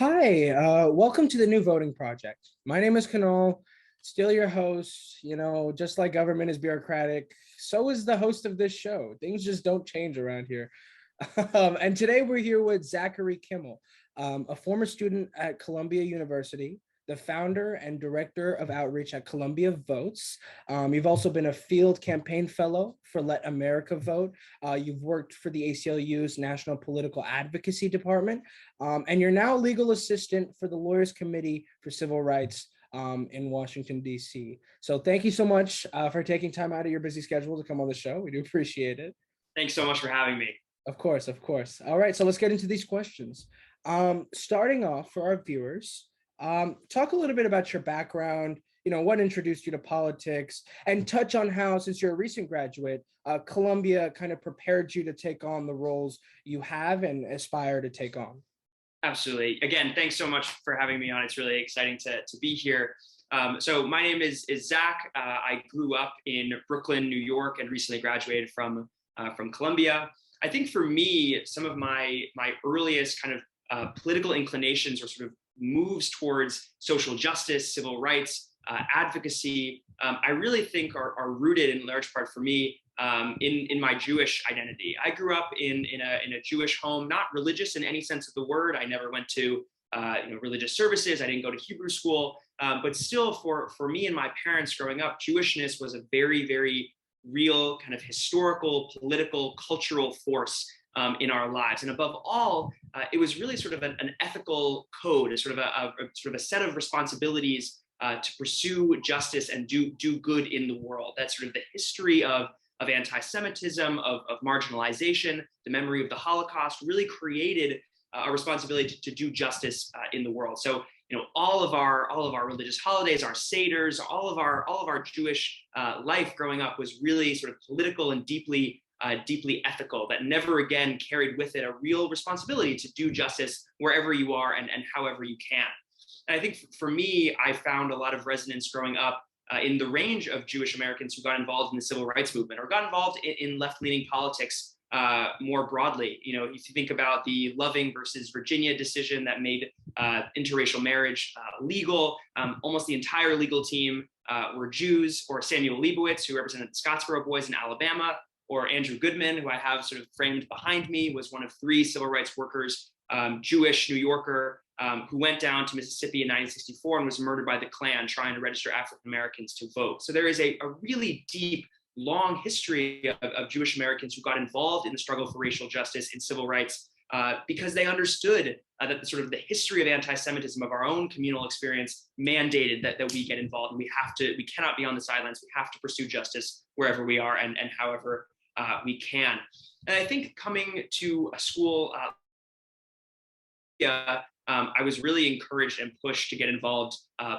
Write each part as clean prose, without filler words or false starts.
Hi, welcome to the New Voting Project. My name is Kanal, still your host. Just like government is bureaucratic, so is the host of this show. Things just don't change around here. And today we're here with Zachary Kimmel, a former student at Columbia University, the founder and director of outreach at Columbia Votes. You've also been a field campaign fellow for Let America Vote. You've worked for the ACLU's National Political Advocacy Department, and you're now a legal assistant for the Lawyers Committee for Civil Rights in Washington, D.C. So thank you so much for taking time out of your busy schedule to come on the show. We do appreciate it. Thanks so much for having me. Of course, of course. All right, so let's get into these questions. Starting off for our viewers, talk a little bit about your background, what introduced you to politics, and touch on how, since you're a recent graduate, Columbia kind of prepared you to take on the roles you have and aspire to take on. Absolutely. Again, thanks so much for having me on. It's really exciting to be here. So my name is Zach. I grew up in Brooklyn, New York, and recently graduated from Columbia. I think for me, some of my earliest kind of political inclinations or sort of moves towards social justice, civil rights, advocacy, I really think are rooted in large part for me in my Jewish identity. I grew up in a Jewish home, not religious in any sense of the word. I never went to religious services. I didn't go to Hebrew school, but still for me and my parents growing up, Jewishness was a very, very real kind of historical, political, cultural force in our lives. And above all, it was really sort of an ethical code, a sort of a set of responsibilities to pursue justice and do good in the world. That's sort of the history of anti-Semitism, of marginalization, the memory of the Holocaust really created a responsibility to do justice in the world. So, all of our religious holidays, our seders, all of our Jewish life growing up was really sort of political and deeply ethical. That never again carried with it a real responsibility to do justice wherever you are and however you can. And I think for me, I found a lot of resonance growing up in the range of Jewish Americans who got involved in the civil rights movement or got involved in left-leaning politics more broadly. If you think about the Loving versus Virginia decision that made interracial marriage legal, almost the entire legal team were Jews, or Samuel Leibowitz, who represented the Scottsboro Boys in Alabama, or Andrew Goodman, who I have sort of framed behind me, was one of three civil rights workers, Jewish New Yorker, who went down to Mississippi in 1964 and was murdered by the Klan trying to register African Americans to vote. So there is a really deep, long history of Jewish Americans who got involved in the struggle for racial justice and civil rights because they understood that the history of anti-Semitism of our own communal experience mandated that we get involved, and we cannot be on the sidelines. We have to pursue justice wherever we are and however we can. And I think coming to a school, I was really encouraged and pushed to get involved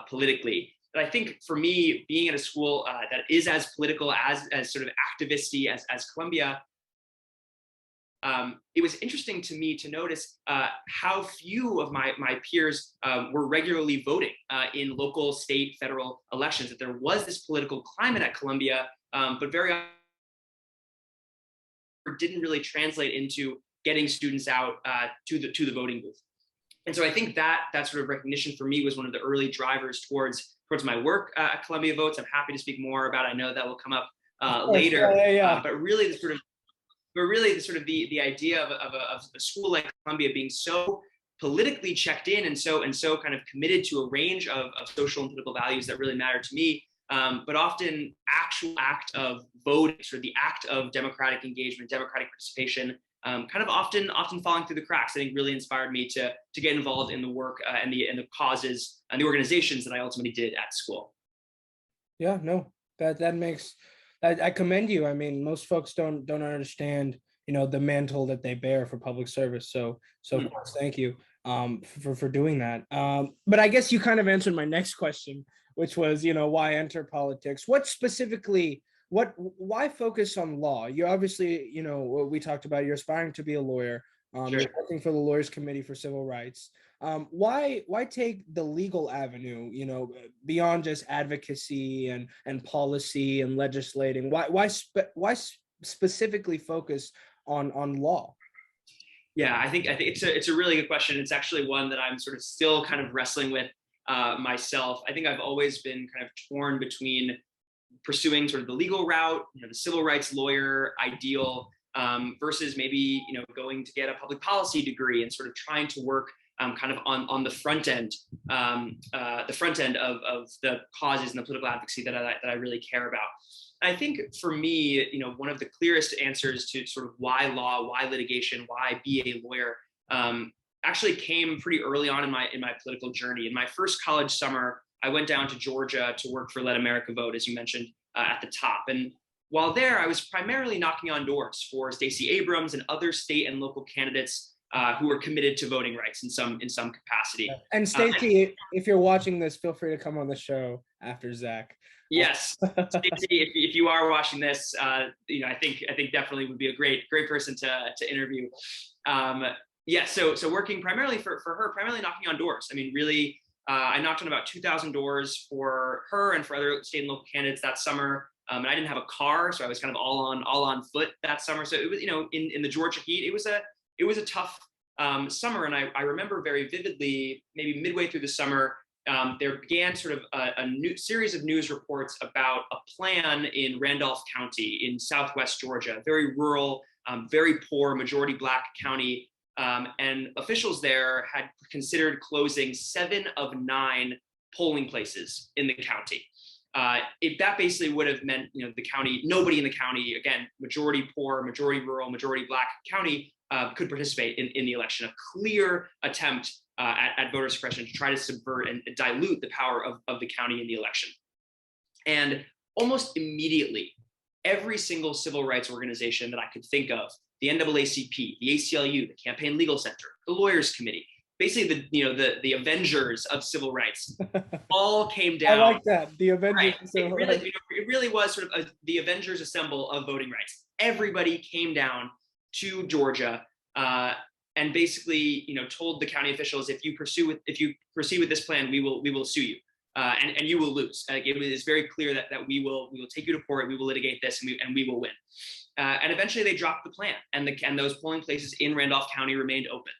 politically. But I think for me, being at a school that is as political, as sort of activisty as Columbia, it was interesting to me to notice how few of my peers were regularly voting in local, state, federal elections, that there was this political climate at Columbia, but very often didn't really translate into getting students out to the voting booth. And so I think that sort of recognition for me was one of the early drivers towards my work at Columbia Votes. I'm happy to speak more about. I know that will come up later. Yeah. But really, the idea of a school like Columbia being so politically checked in and so kind of committed to a range of social and political values that really matter to me, but often actual act of voting, sort of the act of democratic engagement, democratic participation, kind of often falling through the cracks, I think really inspired me to get involved in the work and the causes and the organizations that I ultimately did at school. Yeah, no, that makes, I commend you. I mean, most folks don't understand, the mantle that they bear for public service. So of course, thank you for doing that. But I guess you kind of answered my next question, which was, why enter politics? Why focus on law? You obviously, what we talked about, you're aspiring to be a lawyer. Sure. You're working for the Lawyers Committee for Civil Rights. Why take the legal avenue, beyond just advocacy and policy and legislating? Why specifically focus on law? Yeah, I think it's a really good question. It's actually one that I'm sort of still kind of wrestling with myself. I think I've always been kind of torn between pursuing sort of the legal route, the civil rights lawyer ideal, versus maybe going to get a public policy degree and sort of trying to work kind of on the front end, of the causes and the political advocacy that I really care about. I think for me, one of the clearest answers to sort of why law, why litigation, why be a lawyer, actually came pretty early on in my political journey. In my first college summer, I went down to Georgia to work for Let America Vote, as you mentioned at the top. And while there, I was primarily knocking on doors for Stacey Abrams and other state and local candidates who were committed to voting rights in some capacity. And Stacey, if you're watching this, feel free to come on the show after Zach. Yes, Stacey, if you are watching this, I think definitely would be a great person to interview. So working primarily for her, primarily knocking on doors. I mean, really, I knocked on about 2,000 doors for her and for other state and local candidates that summer. And I didn't have a car, so I was kind of all on foot that summer. So it was, in the Georgia heat, it was a tough summer. And I remember very vividly, maybe midway through the summer, there began sort of a new series of news reports about a plan in Randolph County in Southwest Georgia, a very rural, very poor, majority Black county. And officials there had considered closing 7 of 9 polling places in the county. That basically would have meant, the county, nobody in the county, again, majority poor, majority rural, majority Black county, could participate in the election. A clear attempt at voter suppression to try to subvert and dilute the power of the county in the election. And almost immediately, every single civil rights organization that I could think of, the NAACP, the ACLU, the Campaign Legal Center, the Lawyers Committee, basically the Avengers of civil rights, all came down. I like that, the Avengers. Right. It really was sort of the Avengers assemble of voting rights. Everybody came down to Georgia and basically, told the county officials, if you proceed with this plan, we will sue you. And you will lose. It is very clear that we will take you to court, we will litigate this, and we will win. And eventually they dropped the plan, and those polling places in Randolph County remained open.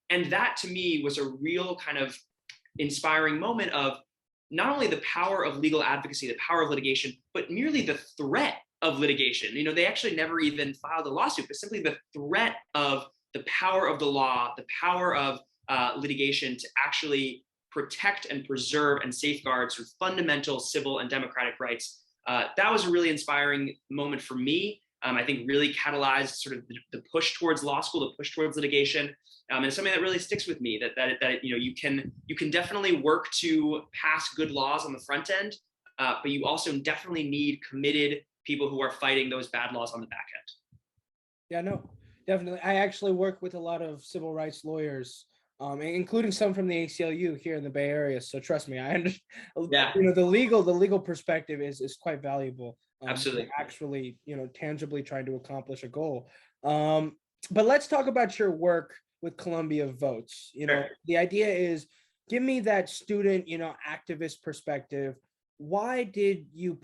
And that to me was a real kind of inspiring moment of not only the power of legal advocacy, the power of litigation, but merely the threat of litigation. They actually never even filed a lawsuit, but simply the threat of the power of the law, the power of litigation to actually protect and preserve and safeguard sort of fundamental civil and democratic rights. That was a really inspiring moment for me. I think really catalyzed sort of the push towards law school, the push towards litigation, and it's something that really sticks with me. That you can definitely work to pass good laws on the front end, but you also definitely need committed people who are fighting those bad laws on the back end. Yeah, no, definitely. I actually work with a lot of civil rights lawyers, including some from the ACLU here in the Bay Area. So trust me, I understand. Yeah. The legal perspective is quite valuable. Absolutely. Actually, tangibly trying to accomplish a goal. But let's talk about your work with Columbia Votes. Sure. The idea is, give me that student, activist perspective. Why did you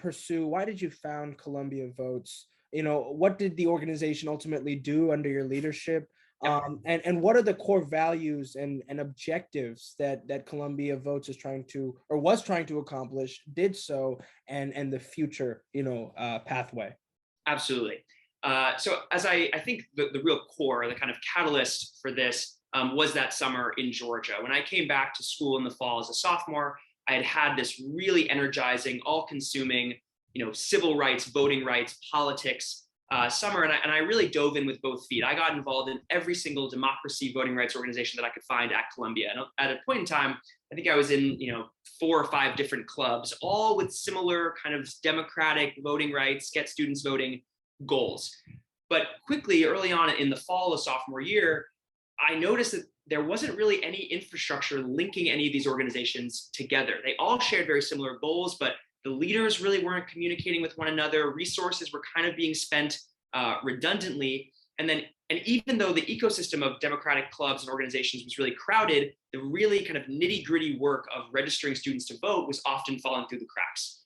found Columbia Votes? What did the organization ultimately do under your leadership? And what are the core values and objectives that Columbia Votes was trying to accomplish, did so, and the future, pathway? Absolutely. So as I think the real core, the kind of catalyst for this was that summer in Georgia. When I came back to school in the fall as a sophomore, I had this really energizing, all-consuming, civil rights, voting rights, politics summer, and I really dove in with both feet. I got involved in every single democracy voting rights organization that I could find at Columbia. And at a point in time, I think I was in 4 or 5 different clubs, all with similar kind of democratic voting rights, get students voting goals. But quickly, early on in the fall of sophomore year, I noticed that there wasn't really any infrastructure linking any of these organizations together. They all shared very similar goals, but the leaders really weren't communicating with one another. Resources were kind of being spent redundantly. And even though the ecosystem of democratic clubs and organizations was really crowded, the really kind of nitty-gritty work of registering students to vote was often falling through the cracks.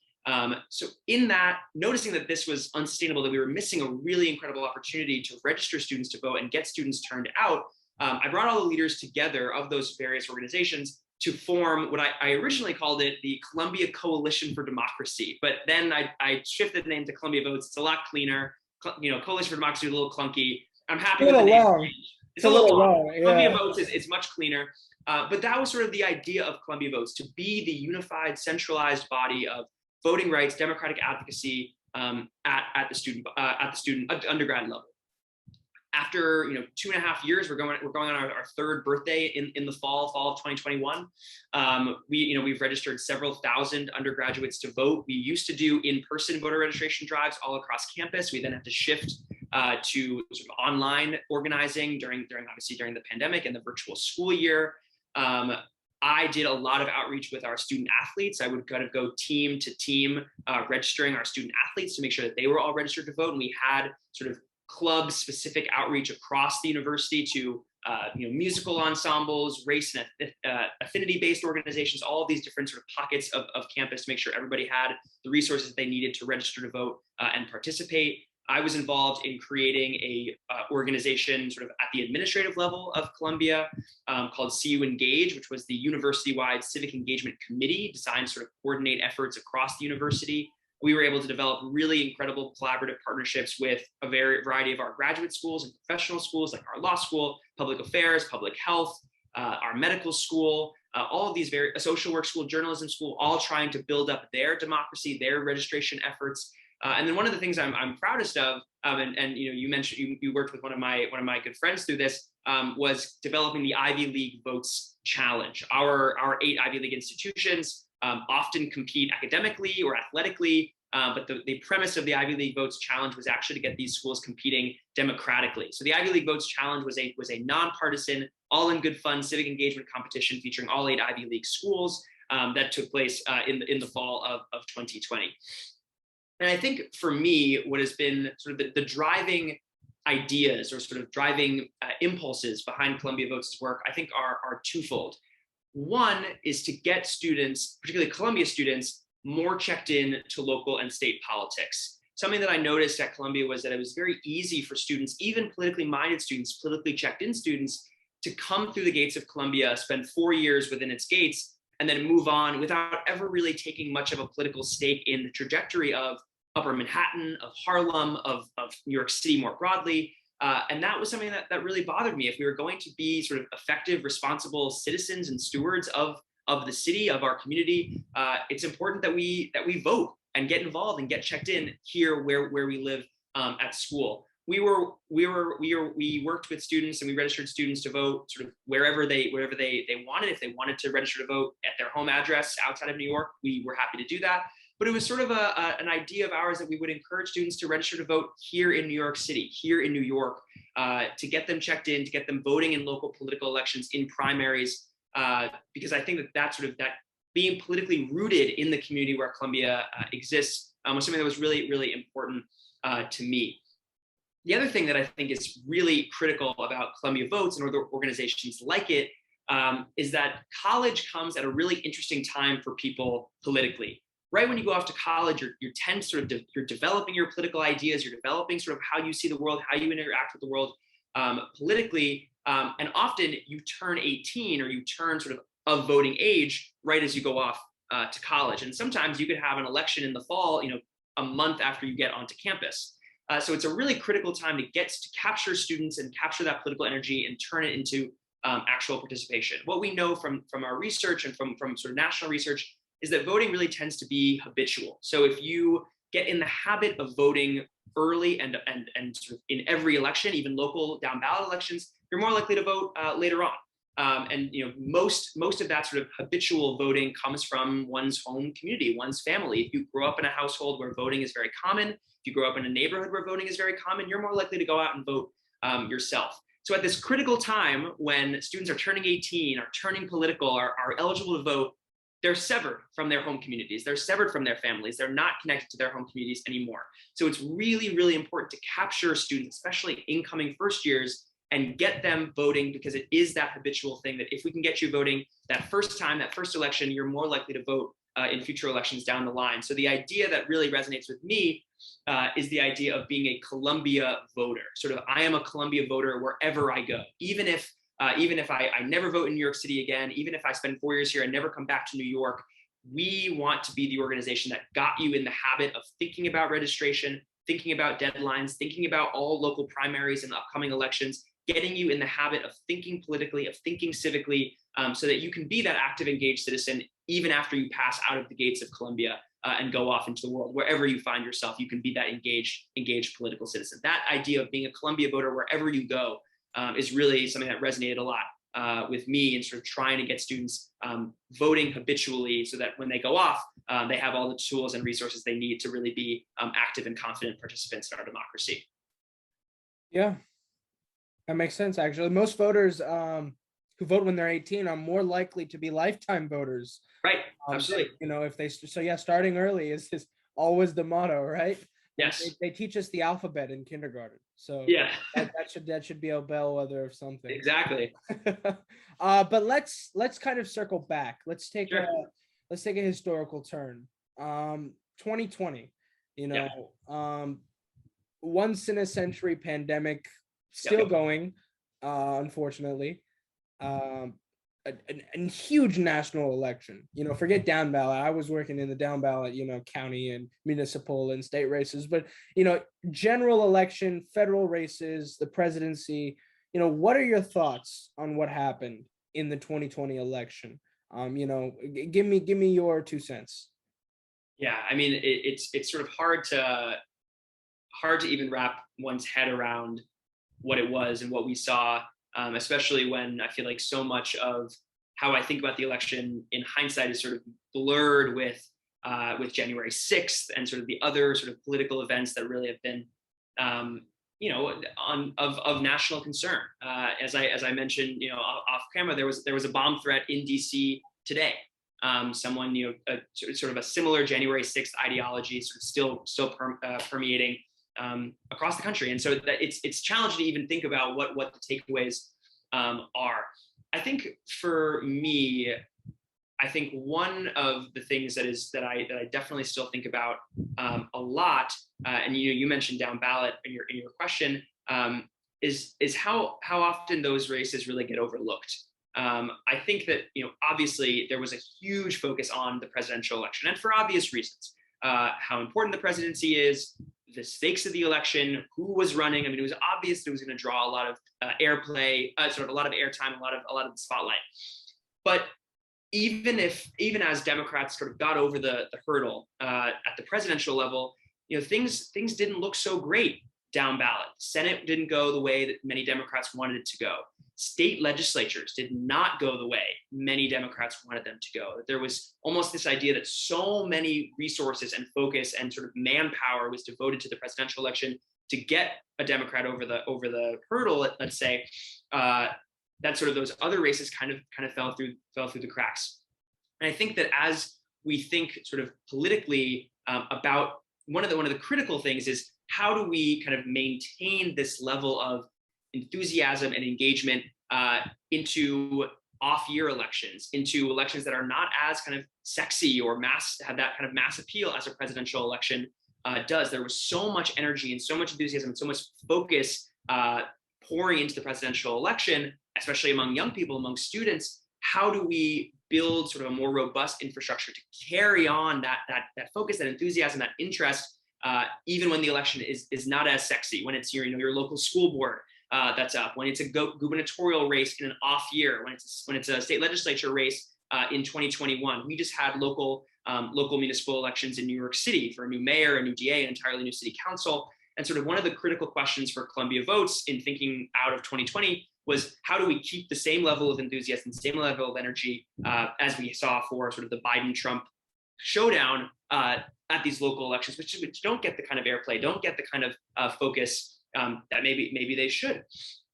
So in that, noticing that this was unsustainable, that we were missing a really incredible opportunity to register students to vote and get students turned out, I brought all the leaders together of those various organizations to form what I originally called it the Columbia Coalition for Democracy. But then I shifted the name to Columbia Votes. It's a lot cleaner. Coalition for Democracy is a little clunky. I'm happy with the name change. It's a little long. Yeah. Columbia Votes is much cleaner. But that was sort of the idea of Columbia Votes, to be the unified, centralized body of voting rights, democratic advocacy at the student undergrad level. After 2.5 years, we're going on our third birthday in the fall of 2021. We've registered several thousand undergraduates to vote. We used to do in-person voter registration drives all across campus. We then had to shift to sort of online organizing during the pandemic and the virtual school year. I did a lot of outreach with our student athletes. I would kind of go team to team, registering our student athletes to make sure that they were all registered to vote. And we had sort of club specific outreach across the university to musical ensembles, race and affinity based organizations, all of these different sort of pockets of campus to make sure everybody had the resources they needed to register to vote and participate. I was involved in creating a organization sort of at the administrative level of Columbia called CU Engage, which was the university-wide civic engagement committee designed to sort of coordinate efforts across the university. We were able to develop really incredible collaborative partnerships with a variety of our graduate schools and professional schools, like our law school, public affairs, public health, our medical school, all of these a social work school, journalism school, all trying to build up their democracy, their registration efforts. And then one of the things I'm proudest of, and you mentioned you worked with one of my good friends through this, was developing the Ivy League Votes Challenge. Our 8 Ivy League institutions often compete academically or athletically, but the premise of the Ivy League Votes Challenge was actually to get these schools competing democratically. So the Ivy League Votes Challenge was a nonpartisan, all in good fun civic engagement competition featuring all 8 Ivy League schools that took place in the fall of 2020. And I think for me, what has been sort of the driving ideas or sort of driving impulses behind Columbia Votes' work, I think are twofold. One is to get students, particularly Columbia students, more checked in to local and state politics. Something that I noticed at Columbia was that it was very easy for students, even politically minded students, politically checked in students, to come through the gates of Columbia, spend 4 years within its gates, and then move on without ever really taking much of a political stake in the trajectory of Upper Manhattan, of Harlem, of New York City more broadly. And that was something that really bothered me. If we were going to be sort of effective, responsible citizens and stewards of the city, of our community, it's important that we vote and get involved and get checked in here where we live at school. We worked with students and we registered students to vote sort of wherever they wanted. If they wanted to register to vote at their home address outside of New York, we were happy to do that. But it was sort of an idea of ours that we would encourage students to register to vote here in New York City, here in New York, to get them checked in, to get them voting in local political elections, in primaries, because I think that being politically rooted in the community where Columbia exists was something that was really, really important to me. The other thing that I think is really critical about Columbia Votes and other organizations like it is that college comes at a really interesting time for people politically. Right when you go off to college, you're developing your political ideas, you're developing sort of how you see the world, how you interact with the world politically, and often you turn 18 or you turn sort of voting age right as you go off to college. And sometimes you could have an election in the fall, a month after you get onto campus. So it's a really critical time to capture students and capture that political energy and turn it into actual participation. What we know from our research and from sort of national research is that voting really tends to be habitual. So if you get in the habit of voting early and sort of in every election, even local down ballot elections, you're more likely to vote later on. And most of that sort of habitual voting comes from one's home community, one's family. If you grow up in a household where voting is very common, if you grow up in a neighborhood where voting is very common, you're more likely to go out and vote yourself. So at this critical time when students are turning 18, are turning political, are eligible to vote, they're severed from their home communities. They're severed from their families. They're not connected to their home communities anymore. So it's really, really important to capture students, especially incoming first years, and get them voting, because it is that habitual thing that if we can get you voting that first time, that first election, you're more likely to vote in future elections down the line. So the idea that really resonates with me is the idea of being a Columbia voter. Sort of, I am a Columbia voter wherever I go, even if I never vote in New York City again, even if I spend 4 years here and never come back to New York. We want to be the organization that got you in the habit of thinking about registration, thinking about deadlines, thinking about all local primaries and upcoming elections, getting you in the habit of thinking politically, of thinking civically, so that you can be that active, engaged citizen even after you pass out of the gates of Columbia and go off into the world. Wherever you find yourself, you can be that engaged political citizen. That idea of being a Columbia voter wherever you go is really something that resonated a lot with me, and sort of trying to get students voting habitually so that when they go off, they have all the tools and resources they need to really be active and confident participants in our democracy. Yeah, that makes sense. Actually, most voters who vote when they're 18 are more likely to be lifetime voters. Right. Absolutely. You know, if they, so yeah, starting early is always the motto, right? Yes. They teach us the alphabet in kindergarten. So yeah, that should be a bellwether of something. exactly. But let's kind of circle back. Let's take Sure. a historical turn. 2020, you know, once in a century pandemic, still going, unfortunately. A huge national election, you know, forget down ballot. I was working in the down ballot, you know, county and municipal and state races, but, you know, general election, federal races, the presidency, you know, what are your thoughts on what happened in the 2020 election? You know, give me your 2 cents. Yeah. I mean, it's sort of hard to even wrap one's head around what it was and what we saw. Especially when I feel like so much of how I think about the election in hindsight is sort of blurred with January 6th and sort of the other sort of political events that really have been, you know, of national concern. As I mentioned, you know, off camera, there was a bomb threat in DC today. Someone, you know, sort of a similar January 6th ideology, sort of still permeating across the country. And so that it's challenging to even think about what the takeaways are. I think for me, I think one of the things that I definitely still think about a lot, and you mentioned down ballot in your question, is how often those races really get overlooked. I think that, you know, obviously there was a huge focus on the presidential election, and for obvious reasons, how important the presidency is, the stakes of the election, who was running. I mean, it was obvious it was going to draw a lot of airplay, sort of a lot of airtime, a lot of the spotlight. But even as Democrats sort of got over the hurdle at the presidential level, you know, things didn't look so great down ballot. Senate didn't go the way that many Democrats wanted it to go. State legislatures did not go the way many Democrats wanted them to go. There was almost this idea that so many resources and focus and sort of manpower was devoted to the presidential election to get a Democrat over the hurdle, let's say, that sort of those other races kind of fell through the cracks. And I think that as we think sort of politically about one of the critical things is how do we kind of maintain this level of enthusiasm and engagement into off-year elections, into elections that are not as kind of sexy or have that kind of mass appeal as a presidential election does. There was so much energy and so much enthusiasm and so much focus pouring into the presidential election, especially among young people, among students. How do we build sort of a more robust infrastructure to carry on that focus, that enthusiasm, that interest, even when the election is not as sexy, when it's your local school board that's up, when it's a gubernatorial race in an off year, when it's a state legislature race in 2021. We just had local municipal elections in New York City for a new mayor, a new DA, an entirely new city council. And sort of one of the critical questions for Columbia votes in thinking out of 2020 was, how do we keep the same level of enthusiasm, same level of energy as we saw for sort of the Biden-Trump showdown at these local elections, which don't get the kind of airplay, don't get the kind of focus that maybe they should.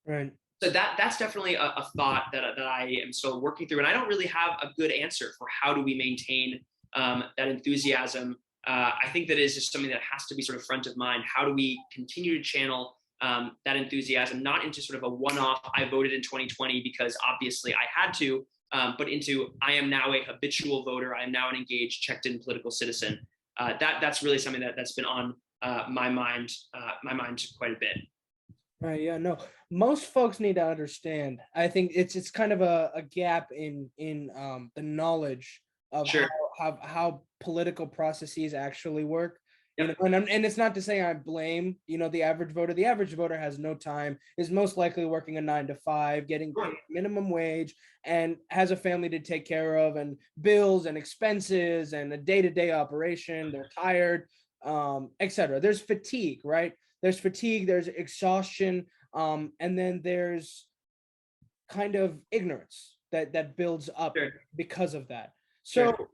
Right. So that's definitely a thought that I am still working through, and I don't really have a good answer for how do we maintain that enthusiasm. I think that is just something that has to be sort of front of mind. How do we continue to channel that enthusiasm, not into sort of a one-off, I voted in 2020 because obviously I had to, but into I am now a habitual voter. I am now an engaged, checked-in political citizen. That's really something that's been on my mind quite a bit. Right. Yeah. No. Most folks need to understand. I think it's kind of a gap in the knowledge of Sure. how political processes actually work. You know, Yep. and it's not to say I blame, the average voter. The average voter has no time, is most likely working a 9 to 5, getting paid minimum wage, and has a family to take care of, and bills and expenses and a day-to-day operation. They're tired, etc. There's fatigue, right? There's fatigue, there's exhaustion, and then there's kind of ignorance that builds up Sure. because of that. So,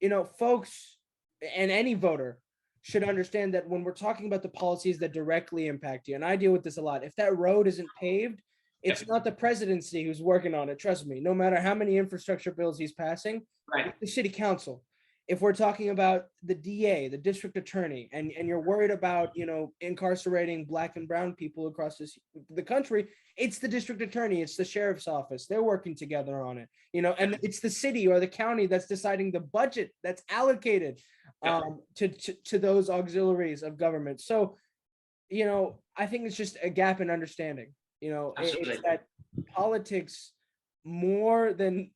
Sure. Folks and any voter should understand that when we're talking about the policies that directly impact you, and I deal with this a lot, if that road isn't paved, it's Yep. not the presidency who's working on it. Trust me, no matter how many infrastructure bills he's passing, Right. it's the city council. If we're talking about the DA, the district attorney, and you're worried about, incarcerating Black and brown people across the country, it's the district attorney, it's the sheriff's office. They're working together on it, and it's the city or the county that's deciding the budget that's allocated to those auxiliaries of government. So, I think it's just a gap in understanding. It's that politics, more than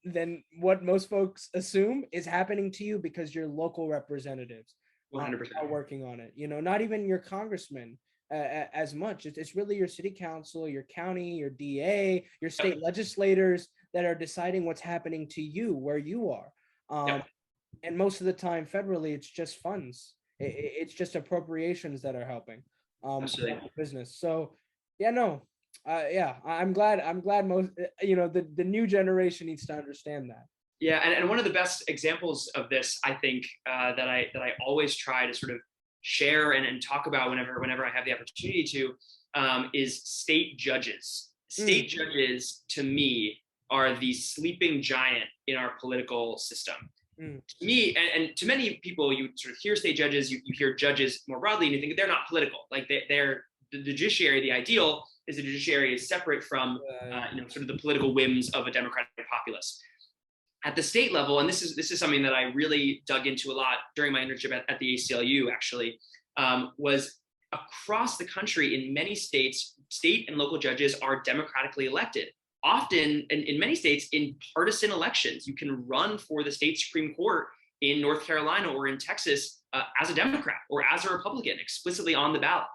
what most folks assume, is happening to you because your local representatives 100%. are working on it. Not even your congressman as much. It's really your city council, your county, your DA, your state legislators that are deciding what's happening to you where you are. And most of the time, federally, it's just funds. It's just appropriations that are helping business. So, yeah, no, yeah, I'm glad most, the new generation needs to understand that. Yeah, and one of the best examples of this, I think, that I always try to sort of share and talk about whenever I have the opportunity to, is state judges. State judges, to me, are the sleeping giant in our political system. To me, and to many people, you sort of hear state judges, you hear judges more broadly, and you think they're not political. Like they're the judiciary. The ideal is the judiciary is separate from sort of the political whims of a democratic populace. At the state level, and this is something that I really dug into a lot during my internship at the ACLU, actually, was across the country in many states, state and local judges are democratically elected. Often, in many states, in partisan elections. You can run for the state Supreme Court in North Carolina or in Texas as a Democrat or as a Republican, explicitly on the ballot.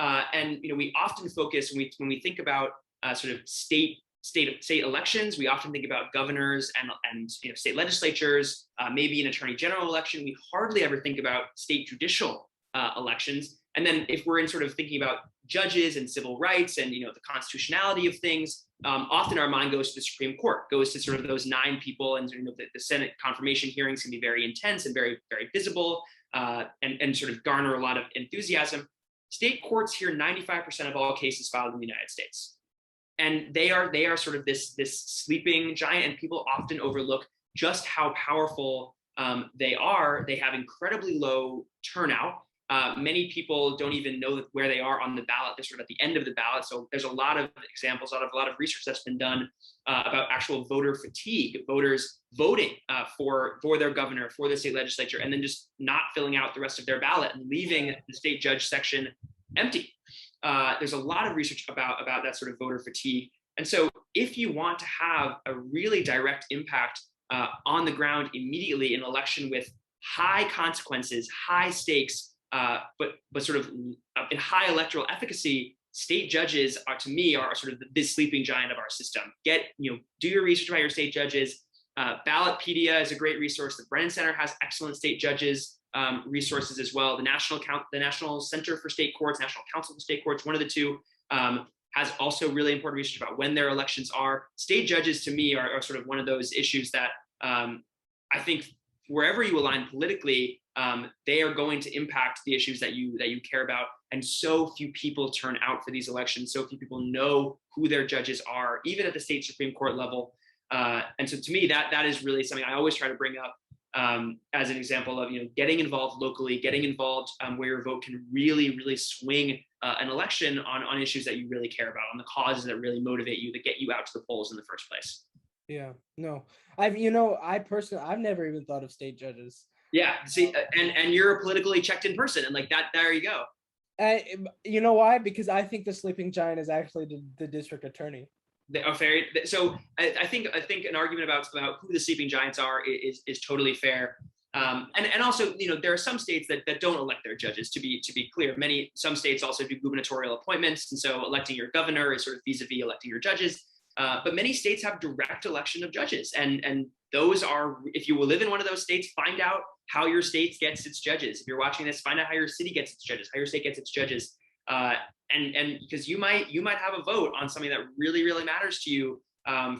And we often focus when we think about sort of state elections. We often think about governors and state legislatures, maybe an attorney general election. We hardly ever think about state judicial elections. And then if we're in sort of thinking about judges and civil rights and the constitutionality of things, often our mind goes to the Supreme Court, goes to sort of those 9 people, and the Senate confirmation hearings can be very intense and very, very visible, and sort of garner a lot of enthusiasm. State courts hear 95% of all cases filed in the United States. And they are sort of this sleeping giant, and people often overlook just how powerful they are. They have incredibly low turnout. Many people don't even know where they are on the ballot. They're sort of at the end of the ballot. So there's a lot of examples, a lot of research that's been done about actual voter fatigue, voters voting for their governor, for the state legislature, and then just not filling out the rest of their ballot and leaving the state judge section empty. There's a lot of research about that sort of voter fatigue. And so if you want to have a really direct impact on the ground immediately in an election with high consequences, high stakes, but sort of in high electoral efficacy, state judges are, to me, are sort of this sleeping giant of our system. Do your research about your state judges. Ballotpedia is a great resource. The Brennan Center has excellent state judges resources as well. The National Center for State Courts, National Council for State Courts, one of the two, has also really important research about when their elections are. State judges, to me, are sort of one of those issues that I think wherever you align politically, they are going to impact the issues that you care about. And so few people turn out for these elections. So few people know who their judges are, even at the state Supreme Court level. And so to me, that is really something I always try to bring up as an example of getting involved locally, getting involved where your vote can really, really swing an election on issues that you really care about, on the causes that really motivate you, that get you out to the polls in the first place. Yeah, no, I personally, I've never even thought of state judges. Yeah, see, and you're a politically checked in person, and like that, there you go. You know why? Because I think the sleeping giant is actually the district attorney. Fair. So I think an argument about who the sleeping giants are is totally fair. And also, there are some states that don't elect their judges. To be clear, some states also do gubernatorial appointments, and so electing your governor is sort of vis-a-vis electing your judges. But many states have direct election of judges, and those are, if you will live in one of those states, find out how your state gets its judges. If you're watching this, find out how your city gets its judges, how your state gets its judges. And because you might have a vote on something that really matters to you,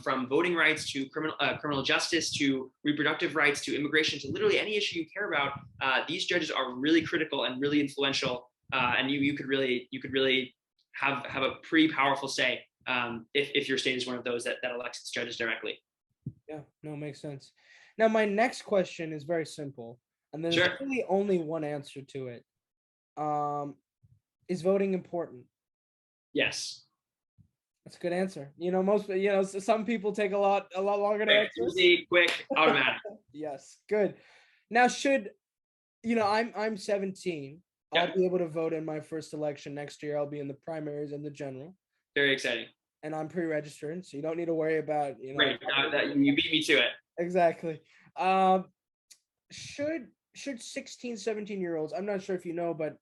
from voting rights to criminal justice to reproductive rights to immigration to literally any issue you care about. These judges are really critical and really influential, and you could really have a pretty powerful say, if your state is one of those that elects its judges directly. Yeah, no, makes sense. Now, my next question is very simple, and there's Sure. really only one answer to it. Is voting important? Yes. That's a good answer. Some people take a lot longer to answer. Easy, quick, automatic. Yes, good. Now, I'm 17. Yeah. I'll be able to vote in my first election next year. I'll be in the primaries and the general. Very exciting. And I'm pre-registered, so you don't need to worry about, Great. You beat me to it. Exactly. Should 16, 17-year-olds, I'm not sure if you know, but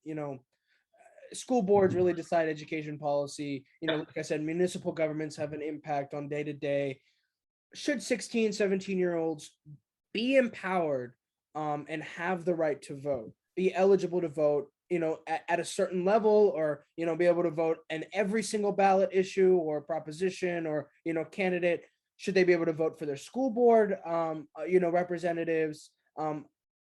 school boards really decide education policy. Like I said, municipal governments have an impact on day to day. Should 16, 17-year-olds be empowered and have the right to vote, be eligible to vote, at a certain level, or, be able to vote in every single ballot issue or proposition or, candidate? Should they be able to vote for their school board, representatives?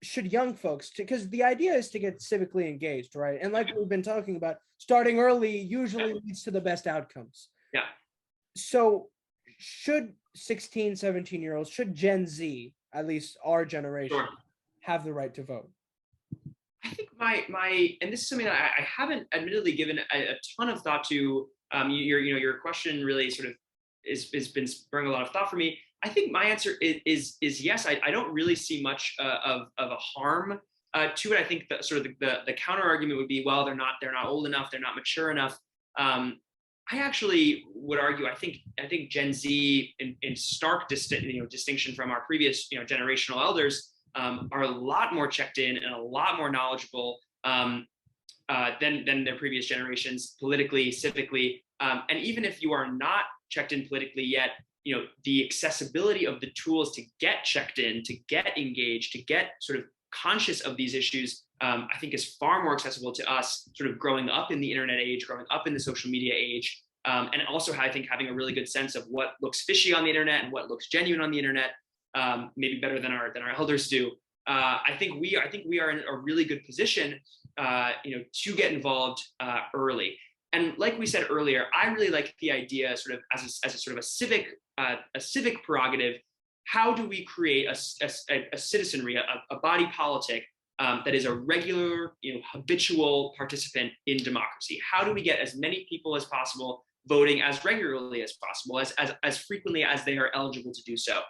Should young folks, because the idea is to get civically engaged, right? And like we've been talking about, starting early usually leads to the best outcomes. Yeah. So should 16, 17-year-olds, should Gen Z, at least our generation, have the right to vote? I think and this is something that I haven't admittedly given a ton of thought to. Your question really sort of has been spurring a lot of thought for me. I think my answer is yes. I don't really see much of a harm to it. I think the counter argument would be, well, they're not old enough, they're not mature enough. I actually would argue, I think Gen Z, in stark distinction from our previous generational elders, are a lot more checked in and a lot more knowledgeable than their previous generations, politically, civically. And even if you are not checked in politically yet, the accessibility of the tools to get checked in, to get engaged, to get sort of conscious of these issues, I think is far more accessible to us sort of growing up in the internet age, growing up in the social media age. And also, I think, having a really good sense of what looks fishy on the internet and what looks genuine on the internet, maybe better than our elders do. I think we are in a really good position, to get involved early. And like we said earlier, I really like the idea, sort of as a sort of a civic prerogative. How do we create a citizenry, a body politic that is a regular, habitual participant in democracy? How do we get as many people as possible voting as regularly as possible, as frequently as they are eligible to do so?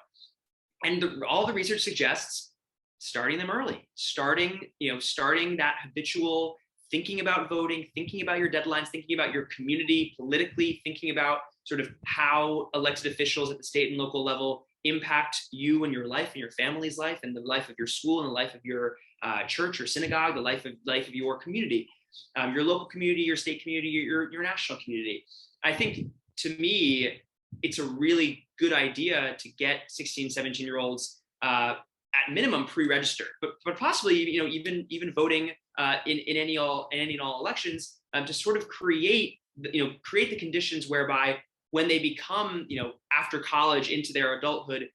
And all the research suggests starting them early, starting that habitual thinking about voting, thinking about your deadlines, thinking about your community politically, thinking about sort of how elected officials at the state and local level impact you and your life and your family's life and the life of your school and the life of your church or synagogue, the life of your community, your local community, your state community, your national community. I think, to me, it's a really good idea to get 16, 17-year-olds at minimum pre-registered, but possibly even voting in any and all elections, to sort of create the conditions whereby when they become after college into their adulthood,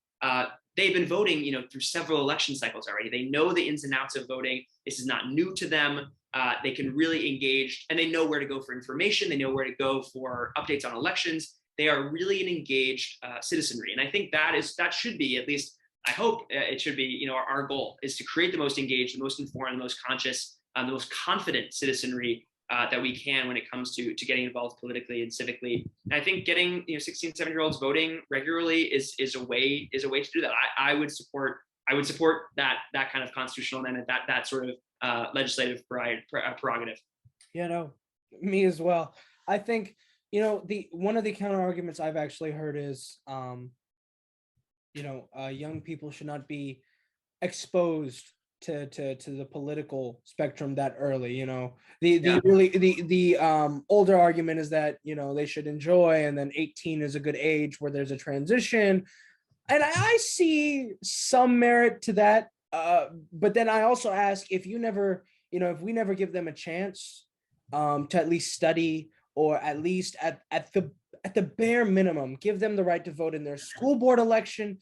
they've been voting through several election cycles already. They know the ins and outs of voting. This is not new to them. They can really engage, and they know where to go for information. They know where to go for updates on elections. They are really an engaged citizenry, and I think that should be, at least I hope it should be, our goal is to create the most engaged, the most informed, the most conscious, the most confident citizenry that we can when it comes to getting involved politically and civically. And I think getting 16, 17-year-olds voting regularly is a way to do that. I would support that kind of constitutional amendment, that sort of legislative prerogative. Yeah, no, me as well. I think, the one of the counter arguments I've actually heard is, young people should not be exposed to the political spectrum that early. The older argument is that they should enjoy, and then 18 is a good age where there's a transition, and I see some merit to that. But then I also ask, if we never give them a chance to at least study, or at least at the bare minimum, give them the right to vote in their school board election,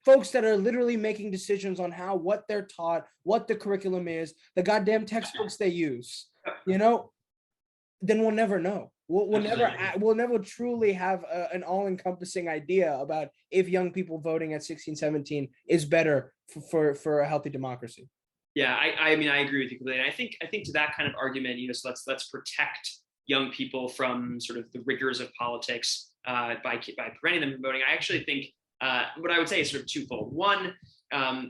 folks that are literally making decisions on what they're taught, what the curriculum is, the goddamn textbooks they use, then we'll never know. We'll never truly have an all-encompassing idea about if young people voting at 16, 17 is better for a healthy democracy. Yeah, I mean, I agree with you completely. And I think to that kind of argument, so let's protect young people from sort of the rigors of politics by preventing them from voting. I actually think what I would say is sort of twofold. One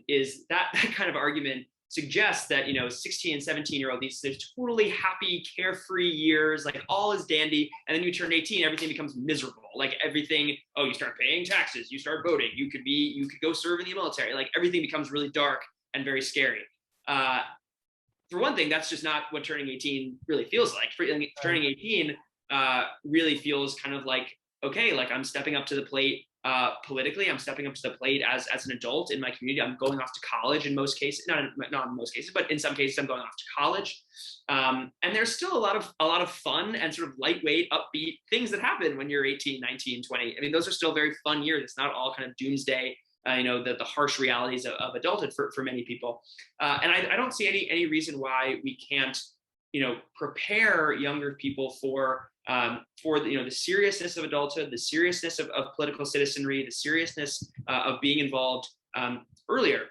is that kind of argument suggests that 16 and 17-year-old these totally happy, carefree years, like all is dandy, and then you turn 18, everything becomes miserable. Like everything, you start paying taxes, you start voting, you could go serve in the military. Like everything becomes really dark and very scary. For one thing, that's just not what turning 18 really feels like. Turning 18 really feels kind of like, okay, like I'm stepping up to the plate politically. I'm stepping up to the plate as an adult in my community. I'm going off to college in most cases, not in most cases, but in some cases I'm going off to college. And there's still a lot of fun and sort of lightweight, upbeat things that happen when you're 18, 19, 20. I mean, those are still very fun years. It's not all kind of doomsday, the harsh realities of adulthood for many people. And I don't see any reason why we can't, prepare younger people for the seriousness of adulthood, the seriousness of political citizenry, the seriousness of being involved earlier.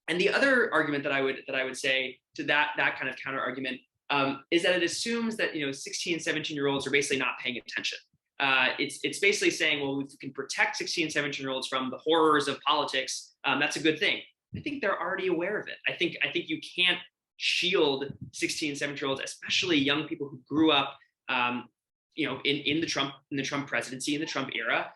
And the other argument that I would say to that kind of counter argument is that it assumes that 16 and 17-year-olds are basically not paying attention. It's basically saying, well, if we can protect 16 and 17-year-olds from the horrors of politics, that's a good thing. I think they're already aware of it. I think you can't shield 16 and 17-year-olds, especially young people who grew up in the Trump presidency, in the Trump era.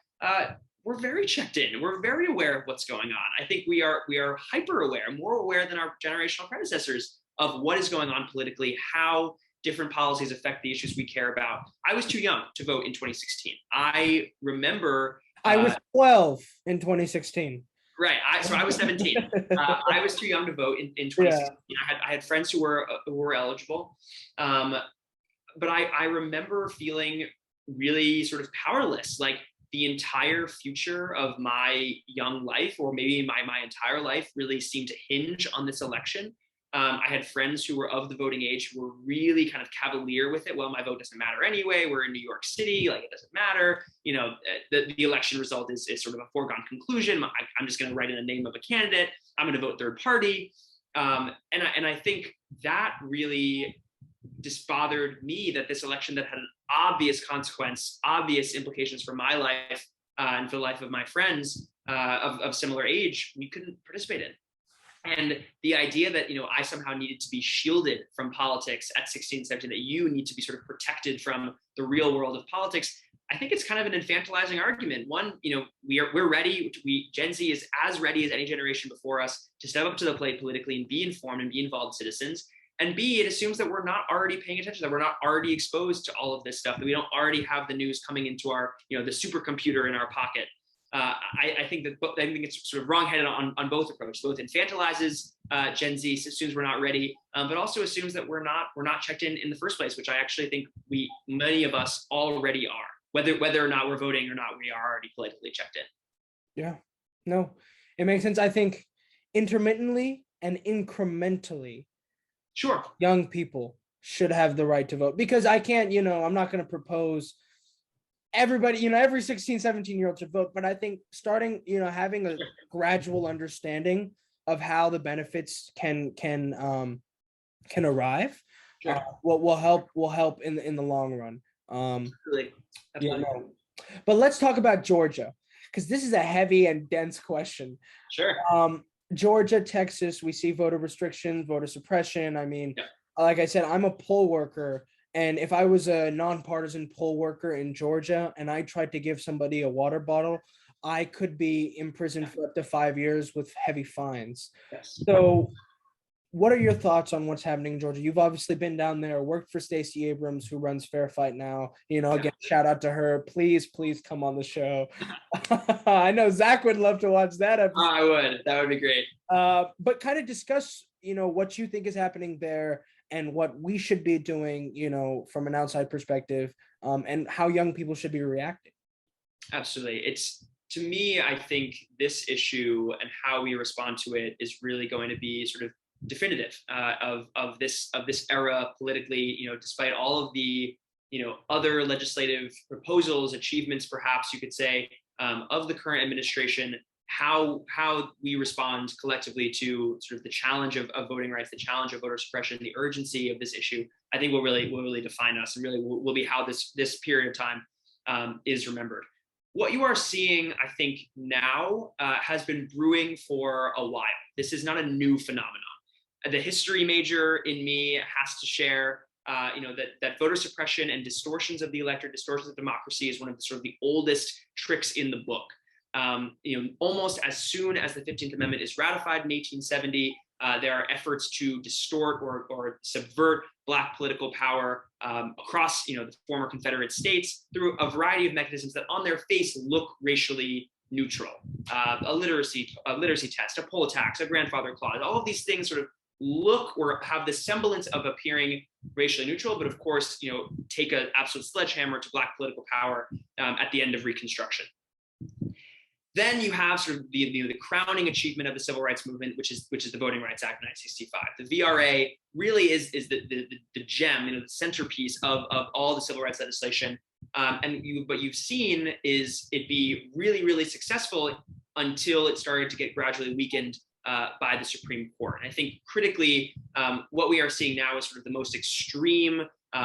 We're very checked in. We're very aware of what's going on. I think we are hyper aware, more aware than our generational predecessors of what is going on politically, how different policies affect the issues we care about. I was too young to vote in 2016. I remember I was 12 in 2016. Right. So I was 17. I was too young to vote in 2016. Yeah. I had friends who were eligible. But I remember feeling really sort of powerless. Like the entire future of my young life, or maybe my entire life, really seemed to hinge on this election. I had friends who were of the voting age who were really kind of cavalier with it. Well, my vote doesn't matter anyway. We're in New York City. Like, it doesn't matter. The election result is sort of a foregone conclusion. I'm just going to write in the name of a candidate. I'm going to vote third party. And I think that really just bothered me, that this election that had an obvious consequence, obvious implications for my life and for the life of my friends of similar age, we couldn't participate in. And the idea that, I somehow needed to be shielded from politics at 16, 17, that you need to be sort of protected from the real world of politics, I think it's kind of an infantilizing argument. One, we're ready. Gen Z is as ready as any generation before us to step up to the plate politically and be informed and be involved citizens. And B, it assumes that we're not already paying attention, that we're not already exposed to all of this stuff, that we don't already have the news coming into our, the supercomputer in our pocket. I think it's sort of wrongheaded on both approaches. Both infantilizes Gen Z, assumes we're not ready, but also assumes that we're not checked in the first place, which I actually think many of us already are. Whether or not we're voting or not, we are already politically checked in. Yeah, no, it makes sense. I think intermittently and incrementally, sure, young people should have the right to vote, because I can't, I'm not going to propose everybody, every 16, 17-year-old should vote. But I think starting, having a gradual understanding of how the benefits can arrive Sure. Will help in the long run. Absolutely. Yeah, no. But let's talk about Georgia, because this is a heavy and dense question. Sure. Georgia, Texas, we see voter restrictions, voter suppression. I mean, Yeah. like I said, I'm a poll worker. And if I was a nonpartisan poll worker in Georgia and I tried to give somebody a water bottle, I could be imprisoned for up to 5 years with heavy fines. Yes. So what are your thoughts on what's happening in Georgia? You've obviously been down there, worked for Stacey Abrams, who runs Fair Fight now. Again, shout out to her. Please come on the show. I know Zach would love to watch that episode. I would. That would be great. But kind of discuss, what you think is happening there and what we should be doing, from an outside perspective, and how young people should be reacting. Absolutely. To me, I think this issue and how we respond to it is really going to be sort of definitive of this era politically. Despite all of the other legislative proposals, achievements, perhaps you could say, of the current administration, how we respond collectively to sort of the challenge of voting rights, the challenge of voter suppression, the urgency of this issue, I think will really define us, and really will be how this period of time is remembered. What you are seeing, I think, now has been brewing for a while. This is not a new phenomenon. The history major in me has to share, that voter suppression and distortions of the electorate, distortions of democracy, is one of the sort of the oldest tricks in the book. Almost as soon as the 15th Amendment is ratified in 1870, there are efforts to distort or subvert Black political power across, the former Confederate states through a variety of mechanisms that, on their face, look racially neutral. A literacy test, a poll tax, a grandfather clause. All of these things sort of look or have the semblance of appearing racially neutral, but of course, take an absolute sledgehammer to Black political power at the end of Reconstruction. Then you have sort of the crowning achievement of the civil rights movement, which is the Voting Rights Act of 1965. The VRA really is the gem, the centerpiece of all the civil rights legislation. What you've seen is it be really successful until it started to get gradually weakened by the Supreme Court. And I think critically, what we are seeing now is sort of the most extreme,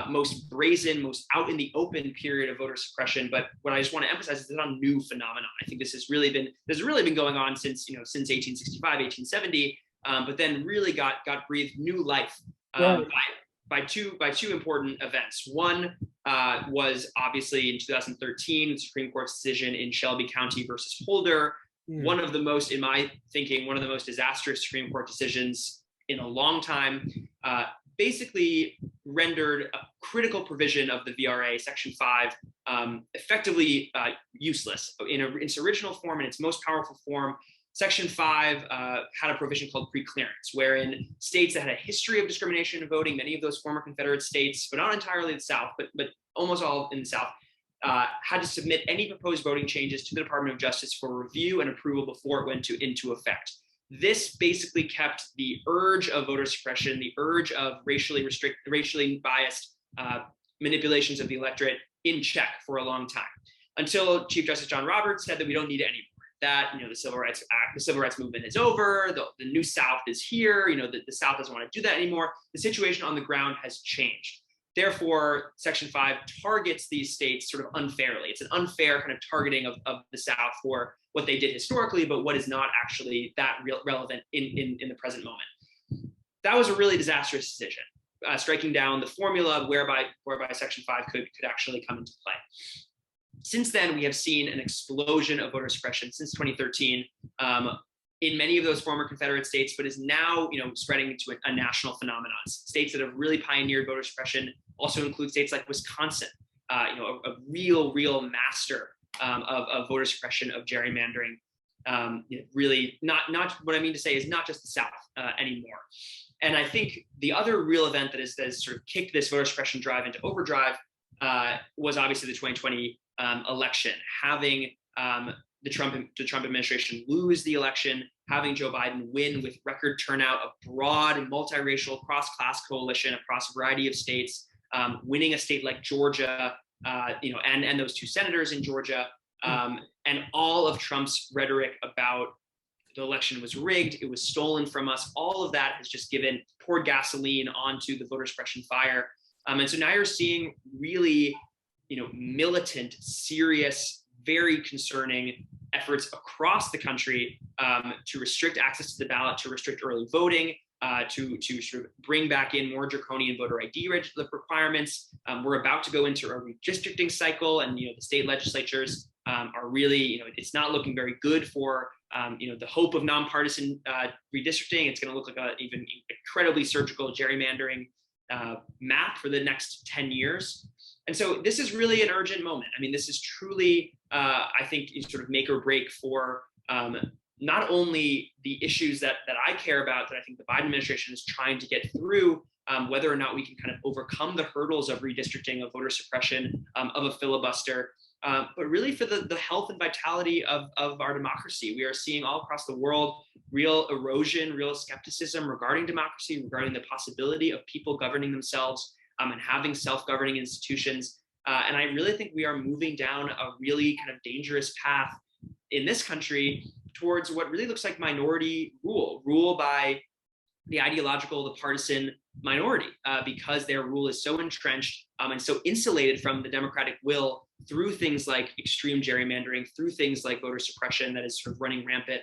most brazen, most out in the open period of voter suppression. But what I just want to emphasize is it's not a new phenomenon. I think this has really been going on since 1865, 1870, but then really got breathed new life by two important events. One was obviously in 2013, the Supreme Court's decision in Shelby County versus Holder. One of the most, in my thinking, one of the most disastrous Supreme Court decisions in a long time. Basically rendered a critical provision of the VRA, Section 5, effectively useless. In its original form, in its most powerful form, Section 5 had a provision called preclearance, wherein states that had a history of discrimination in voting, many of those former Confederate states, but not entirely the South, but almost all in the South, had to submit any proposed voting changes to the Department of Justice for review and approval before it went into effect. This basically kept the urge of voter suppression, the urge of racially biased manipulations of the electorate in check for a long time, until Chief Justice John Roberts said that we don't need it anymore. That the Civil Rights Act, the Civil Rights Movement is over. The new South is here. The South doesn't want to do that anymore. The situation on the ground has changed. Therefore, Section 5 targets these states sort of unfairly. It's an unfair kind of targeting of the South for what they did historically, but what is not actually that relevant in the present moment. That was a really disastrous decision, striking down the formula whereby Section 5 could actually come into play. Since then, we have seen an explosion of voter suppression since 2013 in many of those former Confederate states, but is now spreading into a national phenomenon. States that have really pioneered voter suppression also include states like Wisconsin, a real master of voter suppression, of gerrymandering. Really, not what I mean to say is not just the South anymore. And I think the other real event that has sort of kicked this voter suppression drive into overdrive was obviously the 2020 election, having the Trump administration lose the election, having Joe Biden win with record turnout, a broad multiracial cross-class coalition across a variety of states, winning a state like Georgia, and those two senators in Georgia, and all of Trump's rhetoric about the election was rigged, it was stolen from us. All of that has just poured gasoline onto the voter suppression fire. And so now you're seeing really, militant, serious, very concerning efforts across the country to restrict access to the ballot, to restrict early voting, to sort of bring back in more draconian voter ID requirements. We're about to go into a redistricting cycle, and the state legislatures are really, it's not looking very good for the hope of nonpartisan redistricting. It's going to look like an even incredibly surgical gerrymandering map for the next 10 years. And so this is really an urgent moment. I mean, this is truly, I think, sort of make or break for not only the issues that I care about, that I think the Biden administration is trying to get through, whether or not we can kind of overcome the hurdles of redistricting, of voter suppression, of a filibuster, but really for the health and vitality of our democracy. We are seeing all across the world real erosion, real skepticism regarding democracy, regarding the possibility of people governing themselves and having self-governing institutions. And I really think we are moving down a really kind of dangerous path in this country towards what really looks like minority rule by the ideological, the partisan minority, because their rule is so entrenched and so insulated from the democratic will through things like extreme gerrymandering, through things like voter suppression that is sort of running rampant,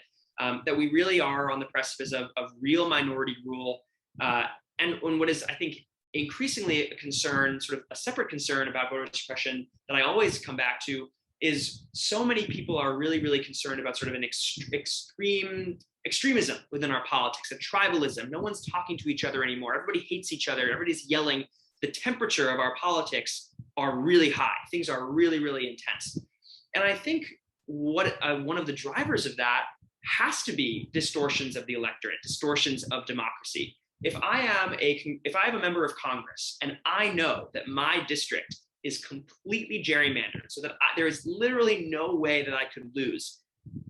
that we really are on the precipice of real minority rule. And what is, I think, increasingly a concern, sort of a separate concern about voter suppression that I always come back to, is so many people are really, really concerned about sort of an extremism within our politics, a tribalism. No one's talking to each other anymore. Everybody hates each other. Everybody's yelling. The temperature of our politics are really high. Things are really, really intense. And I think what one of the drivers of that has to be distortions of the electorate, distortions of democracy. If I have a member of Congress and I know that my district is completely gerrymandered so that there is literally no way that I could lose,